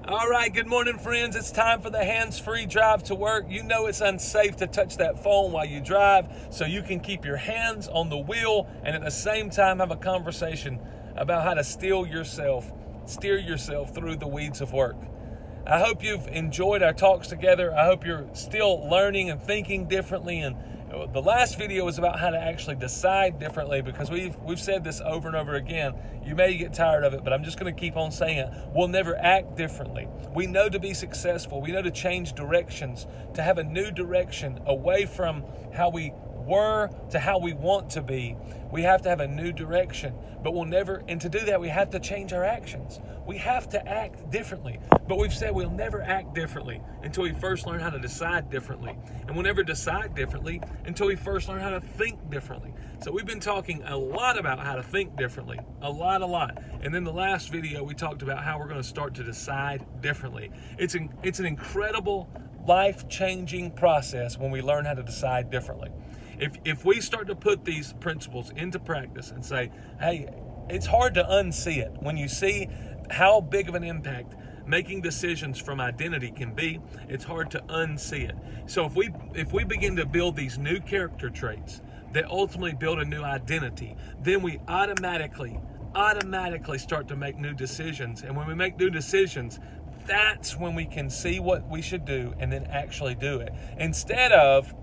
All right, good morning, friends. It's time for the hands-free drive to work. You know it's unsafe to touch that phone while you drive, so you can keep your hands on the wheel and at the same time have a conversation about how to steer yourself through the weeds of work. I hope you've enjoyed our talks together. I hope you're still learning and thinking differently. And the last video was about how to actually decide differently, because we've said this over and over again. You may get tired of it, but I'm just going to keep on saying it. We'll never act differently. We know to be successful. We know to change directions, to have a new direction away from how we were to how we want to be. We have to have a new direction, but we'll never, and to do that, we have to change our actions. We have to act differently, but we've said we'll never act differently until we first learn how to decide differently. And we'll never decide differently until we first learn how to think differently. So we've been talking a lot about how to think differently, a lot. And then the last video, we talked about how we're going to start to decide differently. It's an incredible, life-changing process when we learn how to decide differently. If we start to put these principles into practice and say, hey, it's hard to unsee it. When you see how big of an impact making decisions from identity can be, it's hard to unsee it. So if we begin to build these new character traits that ultimately build a new identity, then we automatically start to make new decisions. And when we make new decisions, that's when we can see what we should do and then actually do it, instead of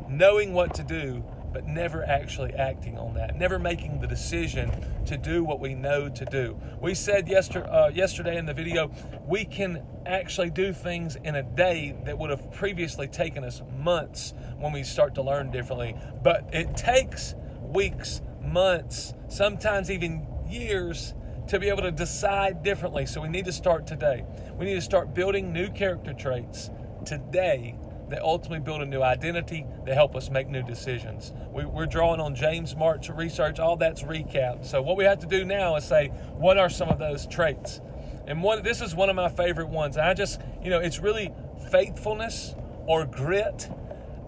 knowing what to do but never actually acting on that, never making the decision to do what we know to do. We said yesterday in the video, we can actually do things in a day that would have previously taken us months when we start to learn differently. But it takes weeks, months, sometimes even years to be able to decide differently. So we need to start today. We need to start building new character traits today that ultimately build a new identity, that help us make new decisions. We're drawing on James March research, all that's recapped. So what we have to do now is say, what are some of those traits? And this is one of my favorite ones. It's really faithfulness or grit.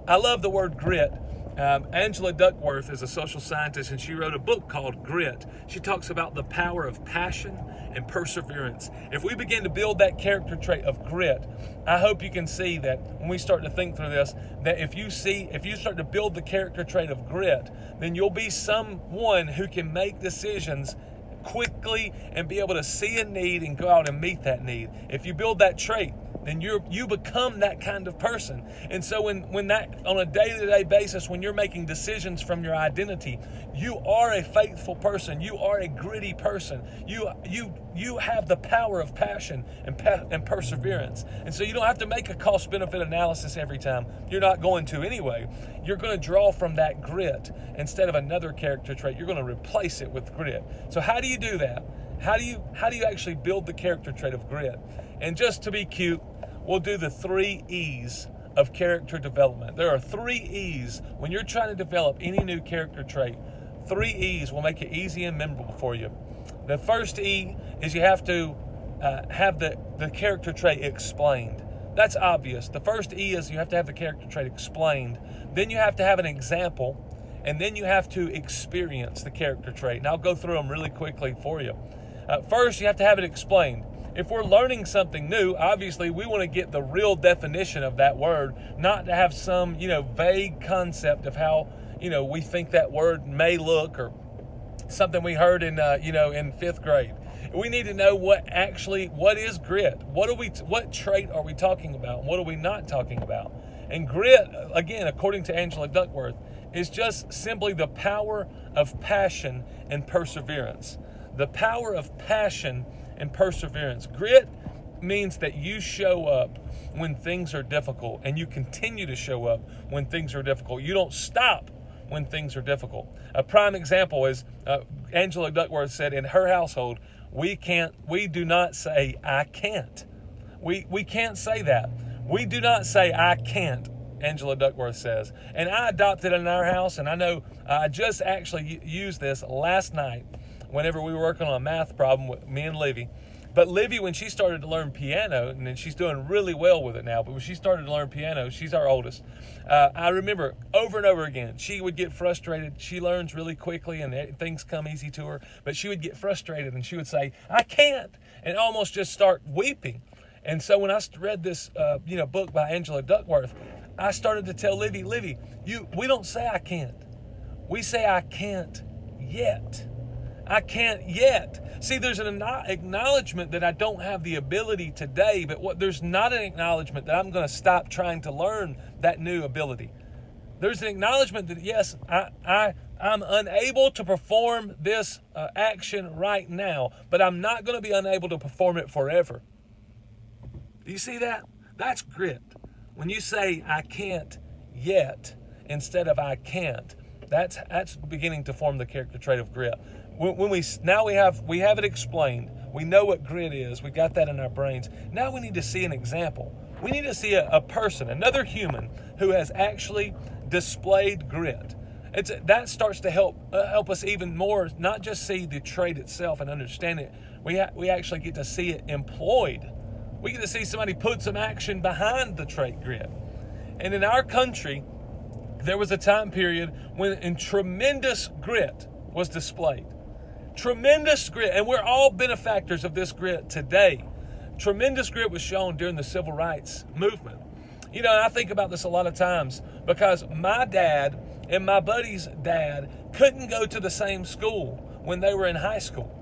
I love the word grit. Angela Duckworth is a social scientist, and she wrote a book called Grit. She talks about the power of passion and perseverance. If we begin to build that character trait of grit, I hope you can see that when we start to think through this, that if you start to build the character trait of grit, then you'll be someone who can make decisions quickly and be able to see a need and go out and meet that need. If you build that trait, then you become that kind of person. And so when that, on a day-to-day basis, when you're making decisions from your identity, you are a faithful person. You are a gritty person. You have the power of passion and perseverance. And so you don't have to make a cost-benefit analysis every time. You're not going to anyway. You're going to draw from that grit instead of another character trait. You're going to replace it with grit. So how do you do that? How do you actually build the character trait of grit? And just to be cute, we'll do the 3 E's of character development. There are 3 E's when you're trying to develop any new character trait. 3 E's will make it easy and memorable for you. The first E is you have to have the character trait explained. That's obvious. The first E is you have to have the character trait explained. Then you have to have an example, and then you have to experience the character trait. And I'll go through them really quickly for you. First, you have to have it explained. If we're learning something new, obviously we want to get the real definition of that word, not to have some, vague concept of how, we think that word may look, or something we heard in 5th grade. We need to know what is grit? What trait are we talking about? What are we not talking about? And grit, again, according to Angela Duckworth, is just simply the power of passion and perseverance. The power of passion and perseverance. Grit means that you show up when things are difficult, and you continue to show up when things are difficult. You don't stop when things are difficult. A prime example is Angela Duckworth said in her household, we do not say I can't. We can't say that. We do not say I can't, Angela Duckworth says. And I adopted it in our house, and I know I just actually used this last night whenever we were working on a math problem with me and Livy. But Livy, when she started to learn piano, and then she's doing really well with it now, but when she started to learn piano, she's our oldest. I remember over and over again, she would get frustrated. She learns really quickly and things come easy to her, but she would get frustrated and she would say, I can't, and almost just start weeping. And so when I read this, book by Angela Duckworth, I started to tell Livy, we don't say I can't. We say I can't yet. I can't yet. See, there's an acknowledgement that I don't have the ability today, but there's not an acknowledgement that I'm going to stop trying to learn that new ability. There's an acknowledgement that, yes, I'm unable to perform this action right now, but I'm not going to be unable to perform it forever. Do you see that? That's grit. When you say I can't yet instead of I can't, that's beginning to form the character trait of grit. When we have it explained. We know what grit is. We got that in our brains. Now we need to see an example. We need to see a person, another human, who has actually displayed grit. That starts to help us even more, not just see the trait itself and understand it. We actually get to see it employed. We get to see somebody put some action behind the trait grit. And in our country, there was a time period when tremendous grit was displayed. Tremendous grit, and we're all benefactors of this grit today. Tremendous grit was shown during the civil rights movement. And I think about this a lot of times because my dad and my buddy's dad couldn't go to the same school when they were in high school.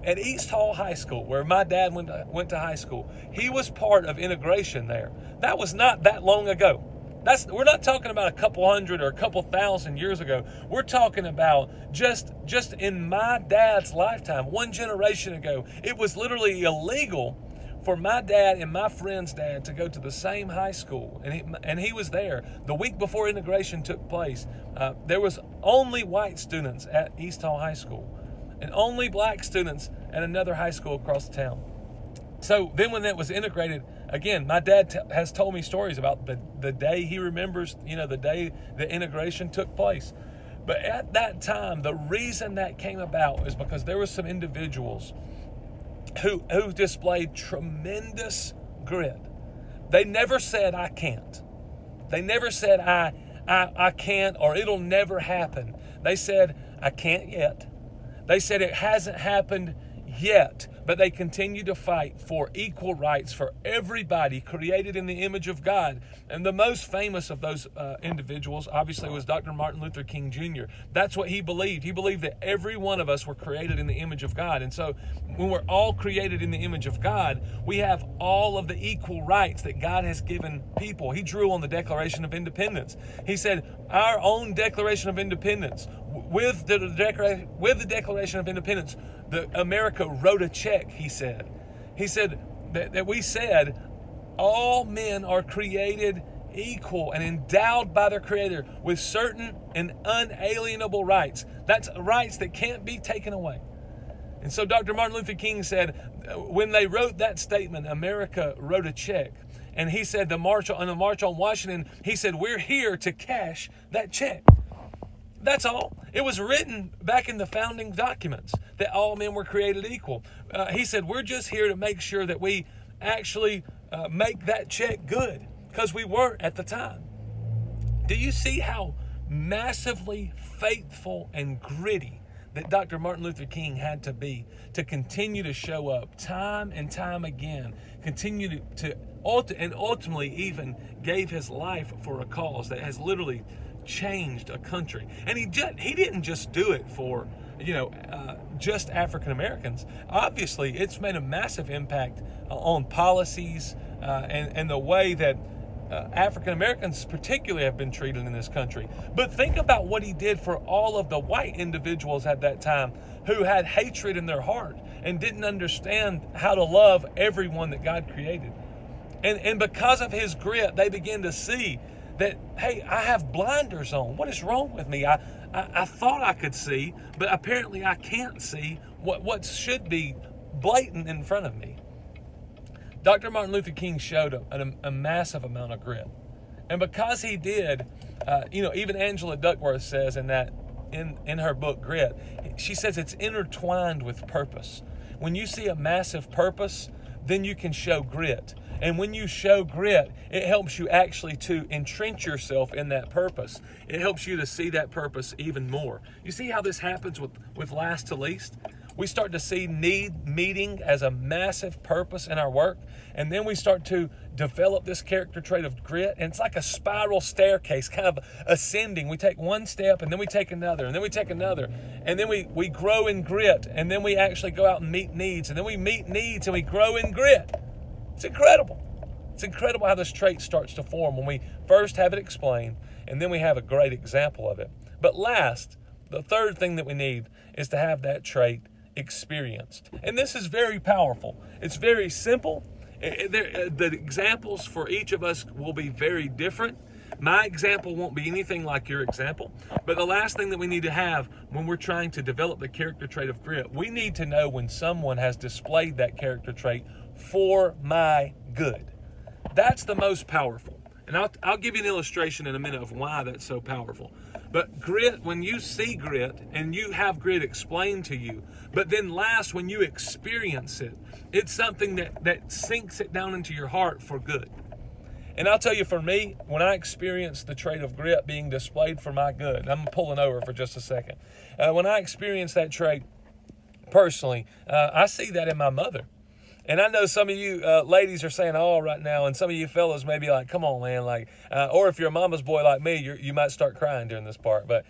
At East Hall High School, where my dad went to high school, he was part of integration there. That was not that long ago. We're not talking about a couple hundred or a couple thousand years ago. We're talking about just in my dad's lifetime, one generation ago, it was literally illegal for my dad and my friend's dad to go to the same high school, and he was there the week before integration took place. There was only white students at East Hall High School, and only black students at another high school across the town. So then when that was integrated, again, my dad has told me stories about the day he remembers, the day the integration took place. But at that time, the reason that came about is because there were some individuals who displayed tremendous grit. They never said, I can't. They never said, I can't, or it'll never happen. They said, I can't yet. They said it hasn't happened yet, but they continue to fight for equal rights for everybody created in the image of God. And the most famous of those individuals, obviously, was Dr. Martin Luther King Jr. That's what he believed. He believed that every one of us were created in the image of God. And so when we're all created in the image of God, we have all of the equal rights that God has given people. He drew on the Declaration of Independence. He said, our own Declaration of Independence, with the Declaration of Independence, America wrote a check, he said. He said that we said all men are created equal and endowed by their Creator with certain and unalienable rights. That's rights that can't be taken away. And so Dr. Martin Luther King said, when they wrote that statement, America wrote a check. And he said, on the March on Washington, he said, we're here to cash that check. That's all. It was written back in the founding documents that all men were created equal. He said, we're just here to make sure that we actually make that check good, because we weren't at the time. Do you see how massively faithful and gritty that Dr. Martin Luther King had to be to continue to show up time and time again, continue to ultimately even gave his life for a cause that has literally changed a country. And he didn't just do it for just African Americans. Obviously, it's made a massive impact on policies and the way that African Americans particularly have been treated in this country. But think about what he did for all of the white individuals at that time who had hatred in their heart and didn't understand how to love everyone that God created. And because of his grit, they began to see that, hey, I have blinders on. What is wrong with me? I thought I could see, but apparently I can't see what should be blatant in front of me. Dr. Martin Luther King showed a massive amount of grit. And because he did, even Angela Duckworth says in her book, Grit, she says it's intertwined with purpose. When you see a massive purpose, then you can show grit. And when you show grit, it helps you actually to entrench yourself in that purpose. It helps you to see that purpose even more. You see how this happens with last to least? We start to see need meeting as a massive purpose in our work. And then we start to develop this character trait of grit. And it's like a spiral staircase, kind of ascending. We take one step, and then we take another, and then we take another. And then we grow in grit. And then we actually go out and meet needs. And then we meet needs, and we grow in grit. It's incredible. It's incredible how this trait starts to form when we first have it explained, and then we have a great example of it. But last, the third thing that we need is to have that trait experienced. And this is very powerful. It's very simple. The examples for each of us will be very different. My example won't be anything like your example. But the last thing that we need to have when we're trying to develop the character trait of grit, we need to know when someone has displayed that character trait for my good. That's the most powerful. And I'll give you an illustration in a minute of why that's so powerful. But grit, when you see grit and you have grit explained to you, but then last, when you experience it, it's something that sinks it down into your heart for good. And I'll tell you, for me, when I experience the trait of grit being displayed for my good, and I'm pulling over for just a second. When I experience that trait personally, I see that in my mother. And I know some of you ladies are saying "oh" right now, and some of you fellas may be like, come on, man, or if you're a mama's boy like me, you might start crying during this part. But,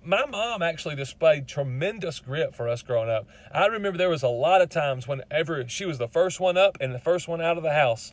my mom actually displayed tremendous grit for us growing up. I remember there was a lot of times whenever she was the first one up and the first one out of the house,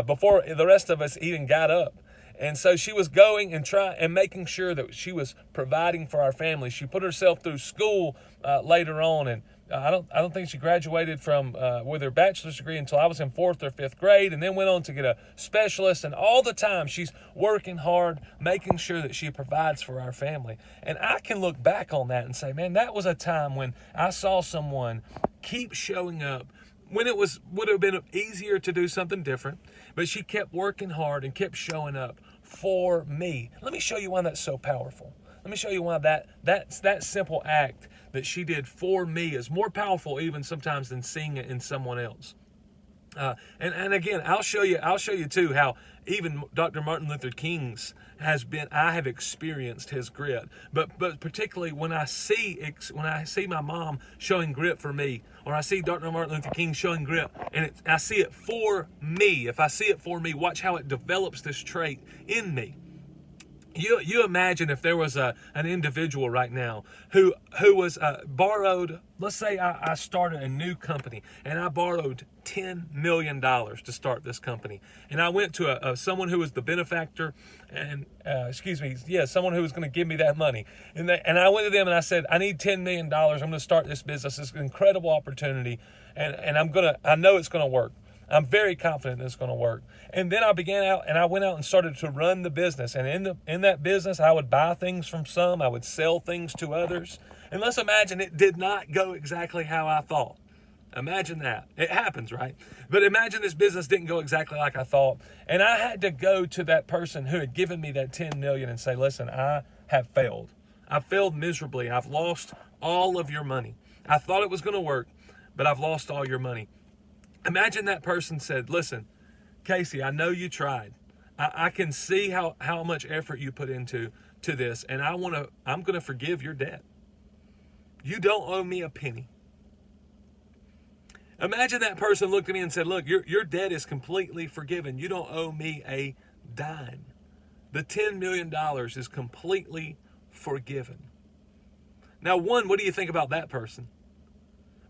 before the rest of us even got up. And so she was going and making sure that she was providing for our family. She put herself through school later on, and I don't think she graduated from with her bachelor's degree until I was in 4th or 5th grade, and then went on to get a specialist. And all the time she's working hard, making sure that she provides for our family. And I can look back on that and say, man, that was a time when I saw someone keep showing up when it would have been easier to do something different, but she kept working hard and kept showing up for me. Let me show you why that's so powerful. Let me show you why that simple act that she did for me is more powerful even sometimes than seeing it in someone else. And again, I'll show you too how even Dr. Martin Luther King's I have experienced his grit, but particularly when I see my mom showing grit for me, or I see Dr. Martin Luther King showing grit, and I see it for me. If I see it for me, watch how it develops this trait in me. You imagine if there was an individual right now who was borrowed. Let's say I started a new company and I borrowed $10 million to start this company, and I went to someone who was the benefactor, and someone who was going to give me that money, and I went to them and I said, I need $10 million. I'm going to start this business. It's an incredible opportunity, and I know it's going to work. I'm very confident it's going to work. And then I went out and started to run the business. And in that business, I would buy things from some. I would sell things to others. And let's imagine it did not go exactly how I thought. Imagine that. It happens, right? But imagine this business didn't go exactly like I thought. And I had to go to that person who had given me that $10 million and say, listen, I have failed. I failed miserably. I've lost all of your money. I thought it was going to work, but I've lost all your money. Imagine that person said, listen, Casey, I know you tried. I can see how much effort you put into this, and I'm going to forgive your debt. You don't owe me a penny. Imagine that person looked at me and said, look, your debt is completely forgiven. You don't owe me a dime. The $10 million is completely forgiven. Now, one, what do you think about that person?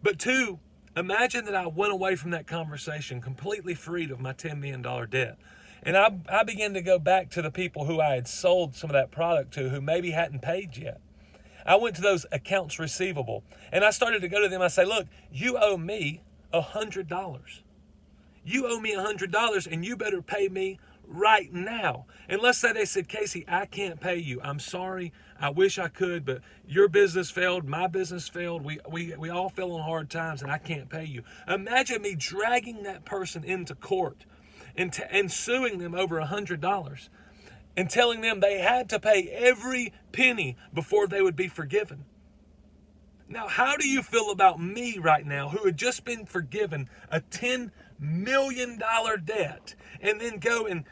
But two, imagine that I went away from that conversation completely freed of my $10 million debt. And I began to go back to the people who I had sold some of that product to who maybe hadn't paid yet. I went to those accounts receivable, and I started to go to them. I say, look, you owe me $100. You owe me $100, and you better pay me right now. And let's say they said, Casey, I can't pay you. I'm sorry. I wish I could, but your business failed. My business failed. We all fell on hard times, and I can't pay you. Imagine me dragging that person into court and suing them over $100 and telling them they had to pay every penny before they would be forgiven. Now, how do you feel about me right now, who had just been forgiven a $10 million debt, and then go and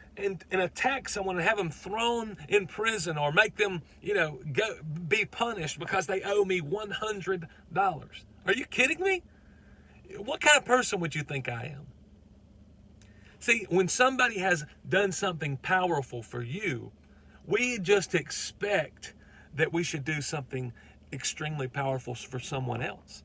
attack someone and have them thrown in prison, or make them, be punished because they owe me $100? Are you kidding me? What kind of person would you think I am? See, when somebody has done something powerful for you, we just expect that we should do something extremely powerful for someone else.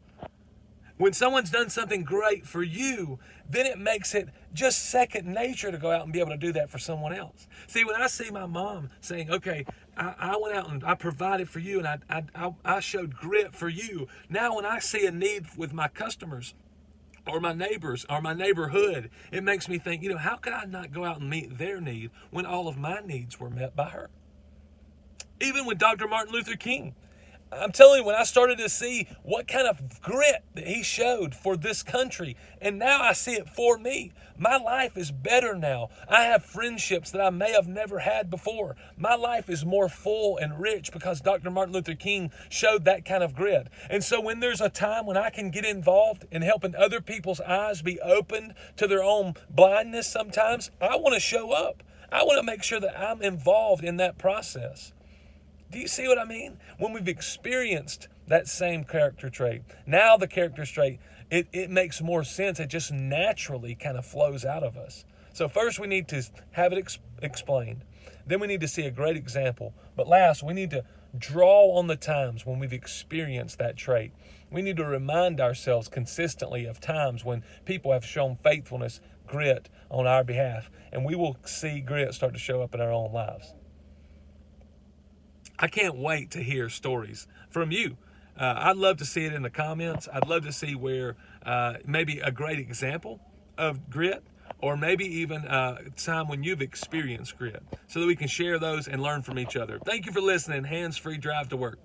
When someone's done something great for you, then it makes it just second nature to go out and be able to do that for someone else. See, when I see my mom saying, okay, I went out and I provided for you and I showed grit for you. Now when I see a need with my customers or my neighbors or my neighborhood, it makes me think, how could I not go out and meet their need when all of my needs were met by her? Even with Dr. Martin Luther King, I'm telling you, when I started to see what kind of grit that he showed for this country, and now I see it for me, my life is better now. I have friendships that I may have never had before. My life is more full and rich because Dr. Martin Luther King showed that kind of grit. And so when there's a time when I can get involved in helping other people's eyes be opened to their own blindness sometimes, I want to show up. I want to make sure that I'm involved in that process. Do you see what I mean? When we've experienced that same character trait, now the character trait, it makes more sense. It just naturally kind of flows out of us. So first we need to have it explained. Then we need to see a great example. But last, we need to draw on the times when we've experienced that trait. We need to remind ourselves consistently of times when people have shown faithfulness, grit on our behalf. And we will see grit start to show up in our own lives. I can't wait to hear stories from you. I'd love to see it in the comments. I'd love to see where maybe a great example of grit, or maybe even a time when you've experienced grit, so that we can share those and learn from each other. Thank you for listening. Hands-free drive to work.